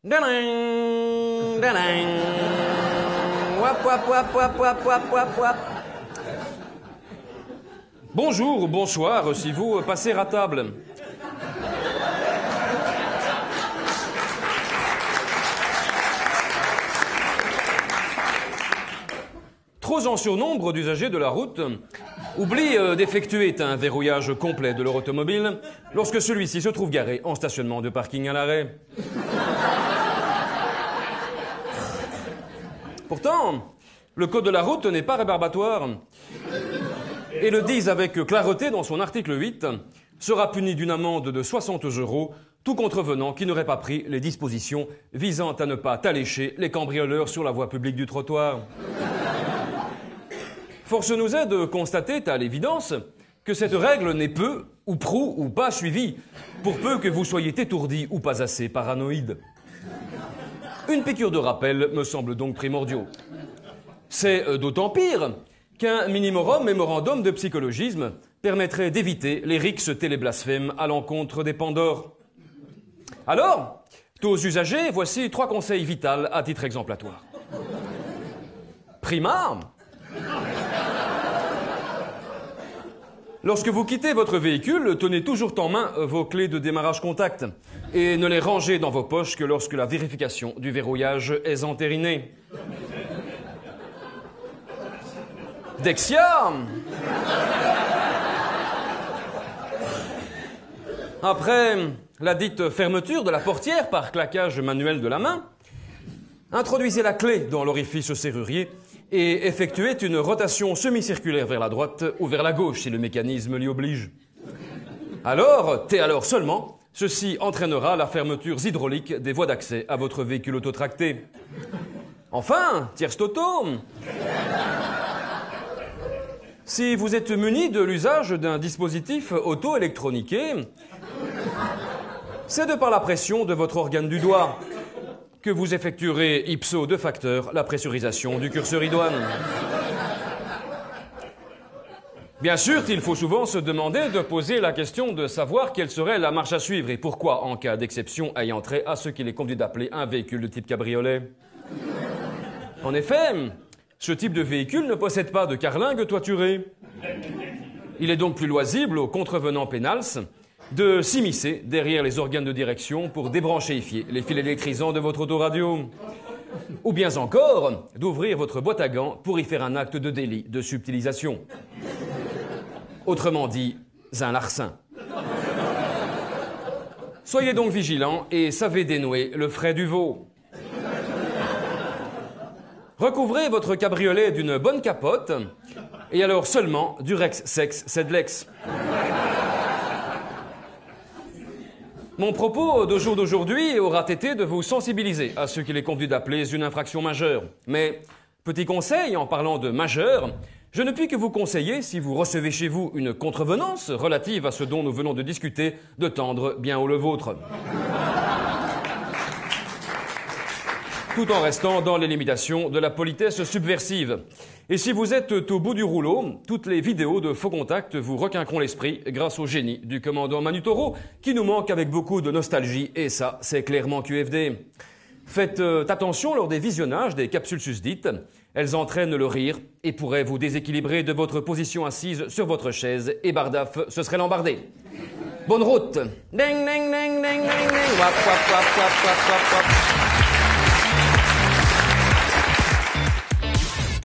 Dadang, dadang. Wap, wap, wap, wap, wap, wap, wap, wap. Bonjour ou bonsoir si vous passez à table. Trop en surnombre d'usagers de la route oublient d'effectuer un verrouillage complet de leur automobile lorsque celui-ci se trouve garé en stationnement de parking à l'arrêt. Pourtant, le code de la route n'est pas rébarbatoire et le disent avec clarté dans son article 8, sera puni d'une amende de 60 € tout contrevenant qui n'aurait pas pris les dispositions visant à ne pas talécher les cambrioleurs sur la voie publique du trottoir. Force nous est de constater à l'évidence que cette règle n'est peu, ou prou, ou pas suivie, pour peu que vous soyez étourdi ou pas assez paranoïde. Une piqûre de rappel me semble donc primordial. C'est d'autant pire qu'un mémorandum de psychologisme permettrait d'éviter les rixes téléblasphèmes à l'encontre des Pandores. Alors, aux usagers, voici 3 conseils vitaux à titre exemplatoire. Prima, lorsque vous quittez votre véhicule, tenez toujours en main vos clés de démarrage contact et ne les rangez dans vos poches que lorsque la vérification du verrouillage est entérinée. Dexia, après la dite fermeture de la portière par claquage manuel de la main, introduisez la clé dans l'orifice serrurier et effectuez une rotation semi-circulaire vers la droite ou vers la gauche si le mécanisme l'y oblige. Alors seulement, ceci entraînera la fermeture hydraulique des voies d'accès à votre véhicule autotracté. Enfin, tierce toto, si vous êtes muni de l'usage d'un dispositif auto-électroniqué, c'est de par la pression de votre organe du doigt que vous effectuerez ipso de facteur la pressurisation du curseur idoine. Bien sûr, il faut souvent se demander de poser la question de savoir quelle serait la marche à suivre et pourquoi, en cas d'exception ayant trait à ce qu'il est conduit d'appeler un véhicule de type cabriolet. En effet, ce type de véhicule ne possède pas de carlingue toiturée. Il est donc plus loisible aux contrevenants pénals de s'immiscer derrière les organes de direction pour débranchifier les fils électrisants de votre autoradio. Ou bien encore, d'ouvrir votre boîte à gants pour y faire un acte de délit de subtilisation. Autrement dit, un larcin. Soyez donc vigilants et savez dénouer le frais du veau. Recouvrez votre cabriolet d'une bonne capote et alors seulement du Rex Sex Sedlex. Mon propos de jour d'aujourd'hui aura été de vous sensibiliser à ce qu'il est conduit d'appeler une infraction majeure. Mais, petit conseil, en parlant de majeur, je ne puis que vous conseiller, si vous recevez chez vous une contrevenance relative à ce dont nous venons de discuter, de tendre bien haut le vôtre. Tout en restant dans les limitations de la politesse subversive. Et si vous êtes au bout du rouleau, toutes les vidéos de faux contacts vous requinqueront l'esprit grâce au génie du commandant Manu Toro, qui nous manque avec beaucoup de nostalgie, et ça, c'est clairement QFD. Faites attention lors des visionnages des capsules susdites, elles entraînent le rire et pourraient vous déséquilibrer de votre position assise sur votre chaise, et bardaf, ce serait l'embardé. Bonne route. Ding, ding, ding, ding, ding, ding. Wap, wap, wap, wap, wap, wap, wap.